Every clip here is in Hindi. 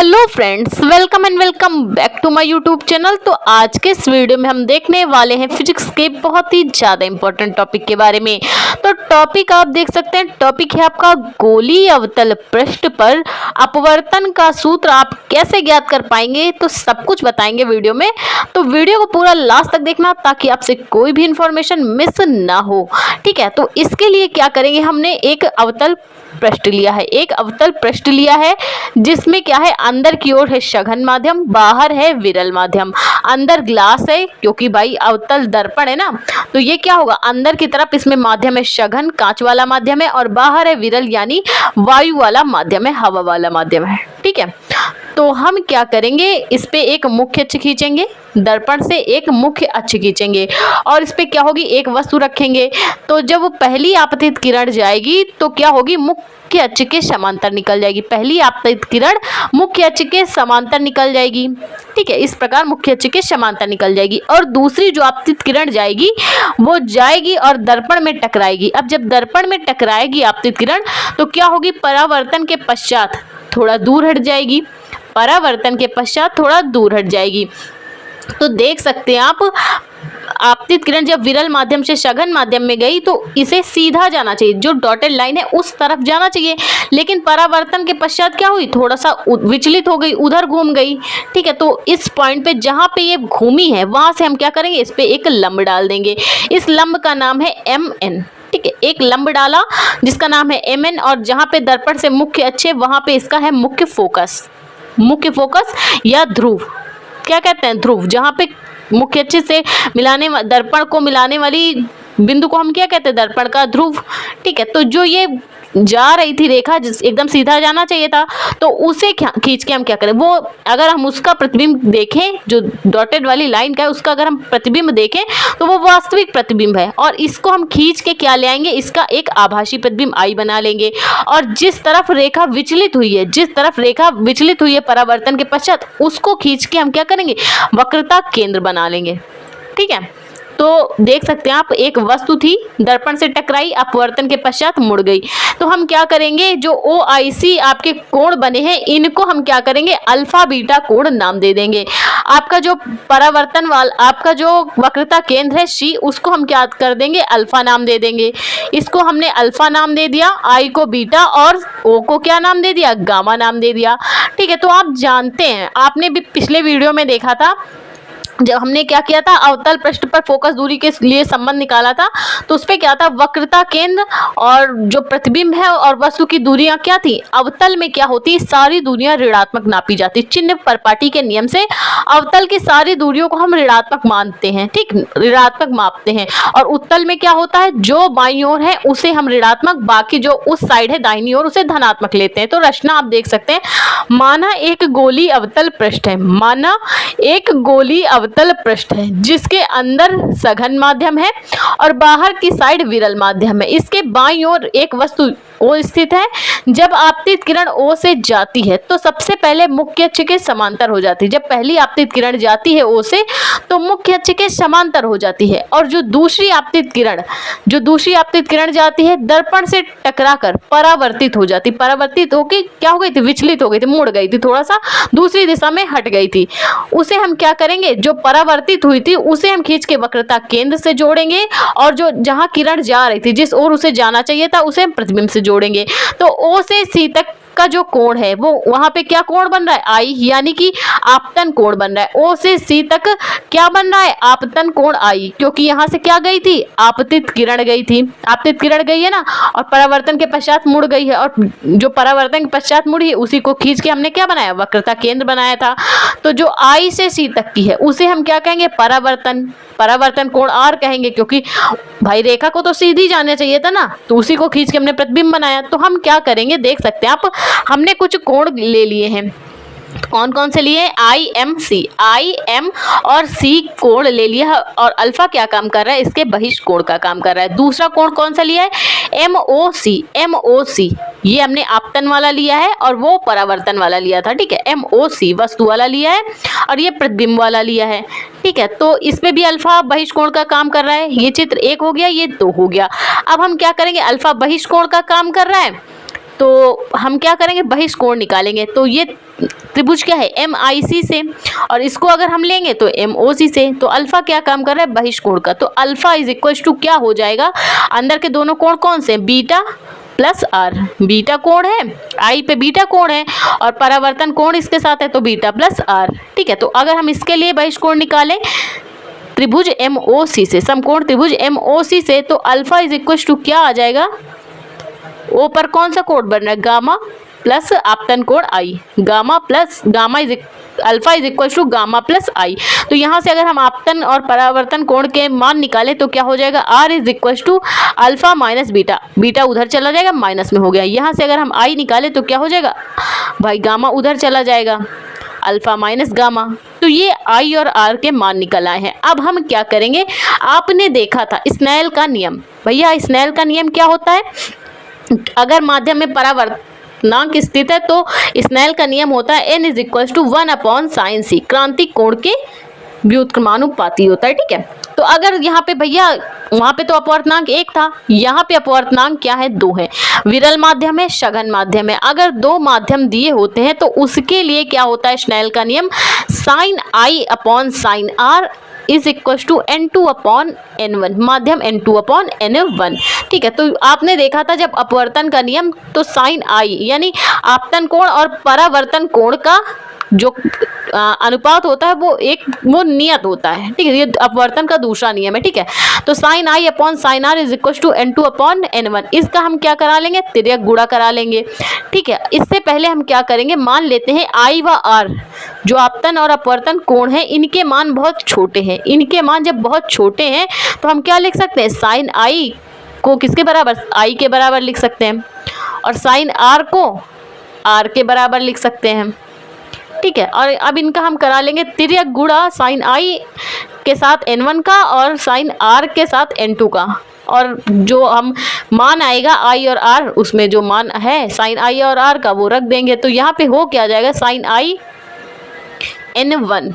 Hello friends, welcome and welcome back to my YouTube channel. तो आज के इस वीडियो में हम देखने वाले हैं फिजिक्स के बहुत ही ज़्यादा इंपॉर्टेंट टॉपिक के बारे में। तो टॉपिक आप देख सकते हैं, टॉपिक है आपका गोलीय अवतल पृष्ठ पर अपवर्तन का सूत्र आप कैसे ज्ञात कर पाएंगे। तो सब कुछ बताएंगे वीडियो में, तो वीडियो को पूरा लास्ट तक देखना ताकि आपसे कोई भी इंफॉर्मेशन मिस ना हो। ठीक है, तो इसके लिए क्या करेंगे, हमने एक अवतल पृष्ठ लिया है, एक अवतल पृष्ठ लिया है जिसमें क्या है, अंदर की ओर है सघन माध्यम, बाहर है विरल माध्यम। अंदर ग्लास है क्योंकि भाई अवतल दर्पण है ना, तो ये क्या होगा, अंदर की तरफ इसमें माध्यम है सघन कांच वाला माध्यम है, और बाहर है विरल यानी वायु वाला माध्यम है, हवा वाला माध्यम है। ठीक है, तो हम क्या करेंगे, इस पे एक मुख्य अक्ष खींचेंगे, दर्पण से एक मुख्य अक्ष खींचेंगे और इस पे क्या होगी, एक वस्तु रखेंगे। तो जब वो पहली आपतित किरण जाएगी तो क्या होगी, मुख्य अक्ष के समांतर निकल जाएगी। पहली आपतित किरण मुख्य अक्ष के समांतर निकल जाएगी। ठीक है, इस प्रकार मुख्य अक्ष के समांतर निकल जाएगी और दूसरी जो आपतित किरण जाएगी वो जाएगी और दर्पण में टकराएगी। अब जब दर्पण में टकराएगी आपतित किरण तो क्या होगी, परावर्तन के पश्चात थोड़ा दूर हट जाएगी, परावर्तन के पश्चात थोड़ा दूर हट जाएगी। तो देख सकते हैं आप, आपतित किरण जब विरल माध्यम से सघन माध्यम में गई तो इसे सीधा जाना चाहिए, जो डॉटेड लाइन है उस तरफ जाना चाहिए, लेकिन परावर्तन के पश्चात क्या हुई, थोड़ा सा विचलित हो गई, उधर घूम गई। ठीक है, तो इस पॉइंट पे जहां पे ये घूमी है वहां से हम क्या करेंगे, इस पे एक लंब डाल देंगे। इस लंब का नाम है MN। ठीक है, एक लंब डाला जिसका नाम है MN, और जहां पे दर्पण से मुख्य अक्ष है वहां पे इसका है मुख्य फोकस। मुख्य फोकस या ध्रुव, क्या कहते हैं, ध्रुव। जहां पे मुख्य अक्ष से मिलाने, दर्पण को मिलाने वाली बिंदु को हम क्या कहते हैं, दर्पण का ध्रुव। ठीक है, तो जो ये जा रही थी रेखा, जिस एकदम सीधा जाना चाहिए था, तो उसे खींच के हम क्या करें, वो अगर हम उसका प्रतिबिंब देखें, जो डॉटेड वाली लाइन का है उसका अगर हम प्रतिबिंब देखें तो वो वास्तविक प्रतिबिंब है, और इसको हम खींच के क्या ले आएंगे, इसका एक आभासी प्रतिबिंब I बना लेंगे। और जिस तरफ रेखा विचलित हुई है, जिस तरफ रेखा विचलित हुई है परावर्तन के पश्चात, उसको खींच के हम क्या करेंगे, वक्रता केंद्र बना लेंगे। ठीक है, तो देख सकते हैं आप, एक वस्तु थी, दर्पण से टकराई, अपवर्तन के पश्चात मुड़ गई। तो हम क्या करेंगे, जो OIC आपके कोण बने हैं इनको हम क्या करेंगे, अल्फा बीटा कोण नाम दे देंगे। आपका जो परावर्तन वाला, आपका जो वक्रता केंद्र है C, उसको हम क्या कर देंगे, अल्फा नाम दे देंगे। इसको हमने अल्फा नाम दे दिया, I को बीटा और O को क्या नाम दे दिया, गामा नाम दे दिया। ठीक है, तो आप जानते हैं, आपने भी पिछले वीडियो में देखा था जब हमने क्या किया था, अवतल पृष्ठ पर फोकस दूरी के लिए संबंध निकाला था, तो उस पे क्या था, वक्रता केंद्र और जो प्रतिबिंब है और वस्तु की दूरियां क्या थी, अवतल में क्या होती, सारी दूरियां ऋणात्मक नापी जाती। चिन्ह परपाटी के नियम से अवतल की सारी दूरियों को हम ऋणात्मक मानते हैं। ठीक, ऋणात्मक मापते हैं। और उत्तल में क्या होता है, जो बाईं ओर है उसे हम ऋणात्मक, बाकी जो उस साइड है दाहिनी ओर उसे धनात्मक लेते हैं। तो रचना आप देख सकते हैं, माना एक गोलीय अवतल पृष्ठ है, माना एक गोलीय अवतल पृष्ठ है जिसके अंदर सघन माध्यम है और बाहर की साइड विरल माध्यम है। इसके बाईं ओर एक वस्तु O स्थित है। जब आपतित किरण O से जाती है तो सबसे पहले मुख्य अक्ष के समांतर हो जाती है। जब पहली आपतित किरण जाती है O से तो मुख्य अक्ष के समांतर हो जाती है, और जो दूसरी आपतित किरण जाती है दर्पण से टकराकर परावर्तित हो जाती। परावर्तित होकर क्या हो गई थी, विचलित हो गई थी, मुड़ गई थी, थोड़ा सा दूसरी दिशा में हट गई थी। उसे हम क्या करेंगे, जो परावर्तित हुई थी उसे हम खींच के वक्रता केंद्र से जोड़ेंगे, और जो जहां किरण जा रही थी, जिस ओर उसे जाना चाहिए था, उसे हम प्रतिबिंब से जोड़ेंगे। तो O से C तक का जो कोण है वो वहां पे क्या कोण बन रहा है, I, यानी कि आपतन कोण बन रहा है। O से C तक क्या बन रहा है, आपतन कोण I, क्योंकि यहां से क्या गई थी, आपतित किरण गई थी, आपतित किरण गई है ना, और परावर्तन के पश्चात मुड़ गई है, और जो परावर्तन के पश्चात मुड़ी है उसी को खींच के हमने क्या बनाया, वक्रता केंद्र बनाया था। तो जो I से C तक की है उसे हम क्या कहेंगे, परावर्तन कोण R कहेंगे, क्योंकि भाई रेखा को तो सीधी जाना चाहिए था ना, तो उसी को खींच के हमने प्रतिबिंब बनाया। तो हम क्या करेंगे, देख सकते हैं आप, हमने कुछ कोण ले लिए हैं। कौन कौन से लिए, I M और C कोण ले लिया है, और अल्फा क्या काम कर रहा है, इसके बहिष्ठ कोण का काम कर रहा है। दूसरा कोण कौन सा लिया है, MOC, ये हमने आपतन वाला लिया है और वो परावर्तन वाला लिया था। ठीक है, MOC वस्तु वाला लिया है और ये प्रतिबिंब वाला लिया है। ठीक है, तो इसमें भी अल्फा बहिष्ठ कोण का काम कर रहा है। ये चित्र 1 हो गया, ये 2 हो गया। अब हम क्या करेंगे, अल्फा बहिष्ठ कोण का काम कर रहा है तो हम क्या करेंगे, बहिष्ठ कोण निकालेंगे। तो ये त्रिभुज क्या है एम आई सी से, और इसको अगर हम लेंगे तो एम ओ सी से। तो अल्फा क्या काम कर रहा है बहिष्कोण का, तो अल्फा इज इक्वल टू क्या हो जाएगा, अंदर के दोनों कोण कौन से, बीटा प्लस आर, बीटा कोण है आई पे, बीटा कोण है और परावर्तन कोण इसके साथ है तो बीटा प्लस आर। ठीक है, तो अगर हम इसके लिए बहिष्कोण निकालें त्रिभुज एम ओ सी से, समकोण त्रिभुज एम ओ सी से, तो अल्फा इज इक्वल टू क्या आ जाएगा, ओ पर कौन सा कोण बन रहा है, गामा प्लस आपतन कोण i, gamma plus gamma is alpha is equal to gamma plus i. तो यहाँ से अगर हम आपतन और परावर्तन कोण के मान निकालें तो क्या हो जाएगा, R is equal to alpha minus beta, beta उधर चला जाएगा माइनस में हो गया। यहाँ से अगर हम आई निकालें तो क्या हो जाएगा भाई, गामा उधर चला जाएगा, अल्फा माइनस गामा। तो ये आई और आर के मान निकल आए हैं। अब हम क्या करेंगे, आपने देखा था स्नेल का नियम, भैया स्नेल का नियम क्या होता है, अगर माध्यम में परावर्तनांक स्थित है तो स्नेल का नियम होता है n is equal to 1/sin c, क्रांतिक कोण के व्युत्क्रमानुपाती होता है। ठीक है, तो अगर यहाँ पे भैया वहाँ पे तो अपवर्तनांक 1 था, यहाँ पे अपवर्तनांक क्या है 2 है, विरल माध्यम है सघन माध्यम है, अगर 2 माध्यम दिए होते हैं तो उसके लिए क्या होता है स्नेल का नियम, sine I upon sine R is equal to n2 upon n1, माध्यम n2 अपॉन n1। ठीक है, तो आपने देखा था जब अपवर्तन का नियम तो साइन आई यानी आपतन कोण और परावर्तन कोण का जो अनुपात होता है वो नियत होता है। ठीक है, ये अपवर्तन का दूसरा नियम है। ठीक है, तो sine I upon sine R is equal to n2 upon n1, इसका हम क्या करा लेंगे, तिर्यक गुणा करा लेंगे। ठीक है, इससे पहले हम क्या करेंगे, मान लेते हैं आई व आर जो आपतन और अपवर्तन कोण है इनके मान बहुत छोटे हैं, इनके मान जब बहुत छोटे हैं तो हम क्या लिख सकते हैं, साइन आई को किसके बराबर, आई के बराबर लिख सकते हैं और साइन आर को आर के बराबर लिख सकते हैं। ठीक है, और अब इनका हम करा लेंगे तिर्यक गुणा साइन आई के साथ n1 का और साइन आर के साथ n2 का, और जो हम मान आएगा आई और आर उसमें जो मान है साइन आई और आर का वो रख देंगे। तो यहाँ पे हो क्या जाएगा, साइन आई n1।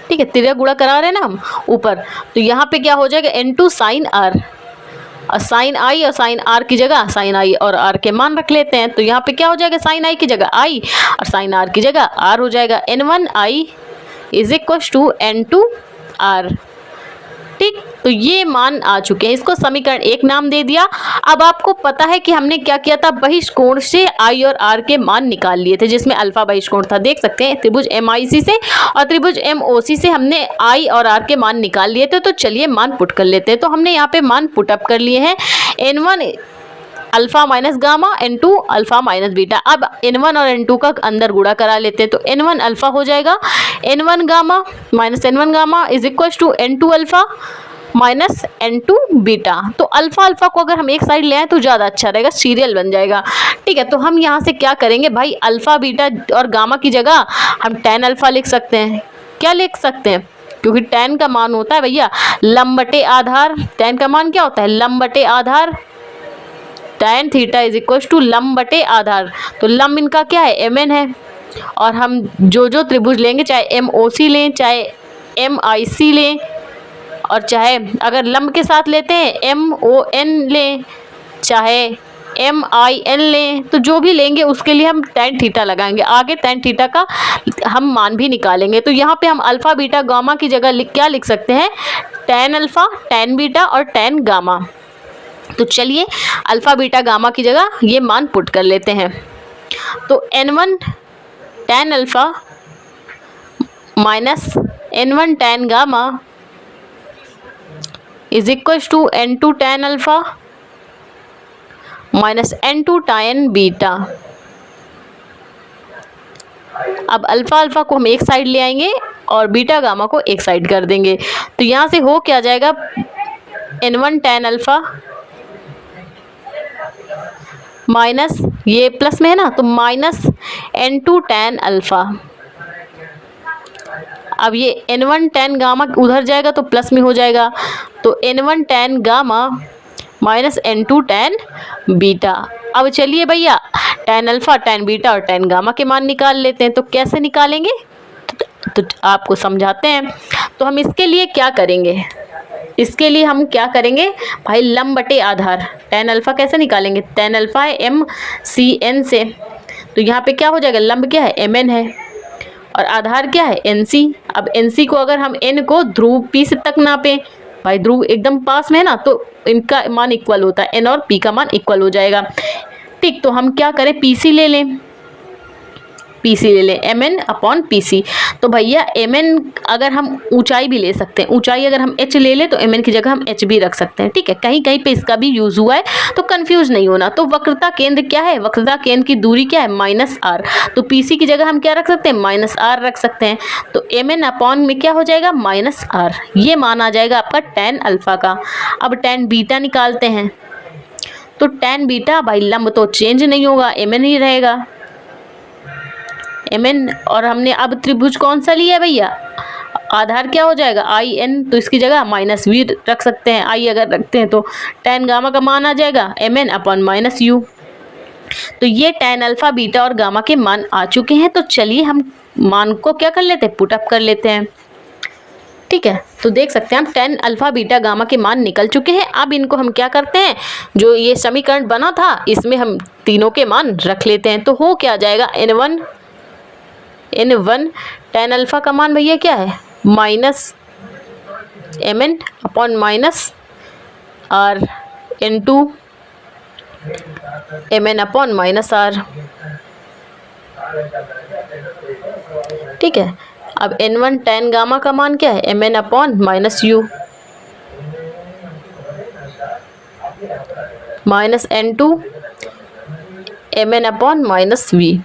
ठीक है, तिर्यक गुणा करा रहे हैं ना हम ऊपर, तो यहाँ पे क्या हो जाएगा n2 साइन आर, और साइन आई और साइन आर की जगह साइन आई और आर के मान रख लेते हैं। तो यहाँ पे क्या हो जाएगा, साइन आई की जगह आई और साइन आर की जगह आर हो जाएगा, n1 I is equal to n2 R. ठीक, तो ये मान आ चुके हैं, इसको समीकरण 1 नाम दे दिया। अब आपको पता है कि हमने क्या किया था, बहिष्कोण से आई और आर के मान निकाल लिए थे, जिसमें अल्फा बहिष्कोण था, देख सकते हैं त्रिभुज MIC से और त्रिभुज MOC से हमने आई और आर के मान निकाल लिए थे। तो चलिए मान पुट कर लेते हैं। तो हमने यहाँ पे मान पुट अप कर लिए हैं, n1 alpha minus gamma, n2 alpha minus beta. अब n1 और n2 का अंदर गुणा करा लेते हैं, तो n1 अल्फा हो जाएगा, n1 gamma minus n1 gamma is equal to n2 alpha minus n2 beta. तो अल्फा अल्फा को अगर हम एक साइड ले आए तो ज़्यादा अच्छा रहेगा, सीरियल बन जाएगा। ठीक है, तो हम यहाँ से क्या करेंगे भाई, अल्फा बीटा और गामा की जगह हम tan अल्फा लिख सकते हैं। क्या लिख सकते हैं, क्योंकि tan का मान होता है भैया लंब बटे आधार, tan का मान क्या होता है लंब बटे आधार, tan theta is equal to लंब बटे आधार। तो लंब इनका क्या है mn है, और हम जो त्रिभुज लेंगे चाहे MOC लें चाहे MIC लें और चाहे अगर लंब के साथ लेते हैं MON लें चाहे MIN लें, तो जो भी लेंगे उसके लिए हम tan थीटा लगाएंगे, आगे tan थीटा का हम मान भी निकालेंगे। तो यहाँ पे हम अल्फा बीटा गामा की जगह क्या लिख सकते हैं, tan अल्फा tan बीटा और tan गामा। तो चलिए अल्फा बीटा गामा की जगह ये मान पुट कर लेते हैं। तो n1 tan alpha minus n1 tan gamma is equal to n2 tan alpha minus n2 tan beta. अब अल्फा अल्फा को हम एक साइड ले आएंगे और बीटा गामा को एक साइड कर देंगे। तो यहाँ से हो क्या जाएगा, n1 tan अल्फा माइनस ये प्लस में है ना, तो माइनस n2 tan अल्फा। अब ये n1 tan गामा उधर जाएगा तो प्लस में हो जाएगा, तो n1 tan gamma minus n2 tan beta. अब चलिए भैया tan अल्फा tan बीटा और tan गामा के मान निकाल लेते हैं। तो कैसे निकालेंगे, तो आपको समझाते हैं। तो हम इसके लिए क्या करेंगे, इसके लिए हम क्या करेंगे भाई, लंब बटे आधार, tan अल्फा कैसे निकालेंगे, tan अल्फा है MCN से, तो यहाँ पे क्या हो जाएगा, लंब क्या है MN है, और आधार क्या है NC। अब NC को अगर हम N को ध्रुव P से तक नापें, भाई ध्रुव एकदम पास में है ना, तो इनका मान इक्वल होता है, N और P का मान इक्वल हो जाएगा। ठीक, तो हम क्या करें, PC ले लें, PC ले लें mn अपॉन PC। तो भैया mn अगर हम ऊंचाई भी ले सकते हैं, ऊंचाई अगर हम h ले लें तो mn की जगह हम h भी रख सकते हैं। ठीक है, कहीं कहीं पे इसका भी यूज हुआ है, तो कंफ्यूज नहीं होना। तो वक्रता केंद्र क्या है, वक्रता केंद्र की दूरी क्या है, -r। तो PC की जगह हम क्या रख सकते हैं, -r रख सकते हैं। तो mn अपॉन में क्या हो जाएगा, -r। ये मान आ जाएगा आपका tan अल्फा का। अब tan बीटा निकालते हैं, तो tan बीटा भाई लंब तो चेंज नहीं होगा, mn ही रहेगा, mn। और हमने अब त्रिभुज कौन सा लिया है भैया, आधार क्या हो जाएगा in, तो इसकी जगह -v रख सकते हैं। i अगर रखते हैं तो tan गामा का मान आ जाएगा mn अपॉन -u। तो ये tan अल्फा बीटा और गामा के मान आ चुके हैं। तो चलिए हम मान को क्या कर लेते हैं, पुट अप कर लेते हैं। ठीक है, तो देख सकते हैं हम tan अल्फा बीटा गामा के मान निकल चुके हैं। अब इनको हम क्या करते हैं, जो ये समीकरण बना था इसमें हम तीनों के मान रख लेते हैं। तो हो क्या जाएगा, n1 tan अल्फा का मान भैया क्या है, -mn upon -r n2 mn upon -r। ठीक है, अब n1 tan गामा का मान क्या है, mn upon -u -n2 mn upon -v।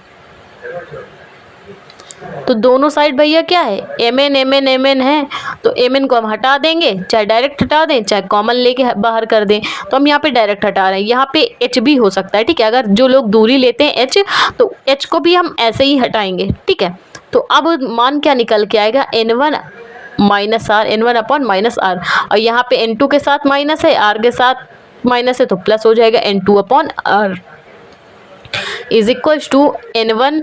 तो दोनों साइड भैया क्या है, mn है, तो mn को हम हटा देंगे, चाहे डायरेक्ट हटा दें चाहे कॉमन लेके बाहर कर दें। तो हम यहाँ पे डायरेक्ट हटा रहे हैं, यहाँ पे h भी हो सकता है। ठीक है, अगर जो लोग दूरी लेते हैं h, तो h को भी हम ऐसे ही हटाएंगे। ठीक है, तो अब मान क्या निकल के आएगा, n1 -r, n1 upon -r। और यहाँ पे n2 के साथ माइनस है, r के साथ माइनस है, तो प्लस हो जाएगा n2 upon r is equal to n1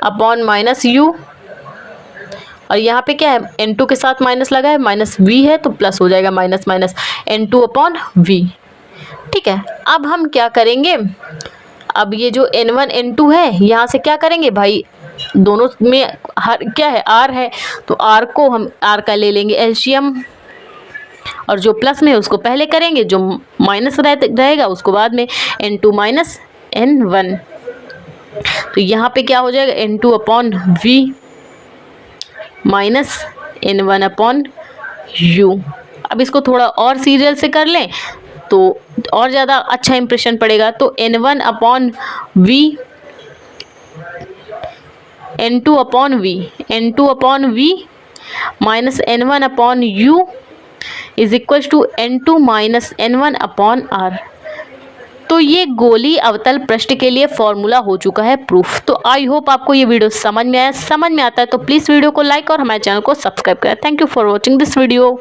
upon -u। और यहाँ पे क्या है, n2 के साथ माइनस लगा है, -v है, तो प्लस हो जाएगा -n2 अपॉन v। ठीक है, अब हम क्या करेंगे, अब ये जो n1 n2 है, यहाँ से क्या करेंगे भाई, दोनों में हर क्या है, r है, तो r को हम r का ले लेंगे एलसीएम, और जो प्लस में उसको पहले करेंगे, जो माइनस रहेगा उसको बाद में, n2 माइनस n1। तो यहाँ पे क्या हो जाएगा, n2 upon v minus n1 upon u। अब इसको थोड़ा और सीरियल से कर लें तो और ज़्यादा अच्छा इंप्रेशन पड़ेगा। तो n1 upon v, n2 upon v minus n1 upon u is equal to n2 minus n1 upon r। तो ये गोली अवतल पृष्ठ के लिए फॉर्मूला हो चुका है प्रूफ। तो आई होप आपको ये वीडियो समझ में आया। समझ में आता है तो प्लीज़ वीडियो को लाइक और हमारे चैनल को सब्सक्राइब करें। Thank you for watching this video.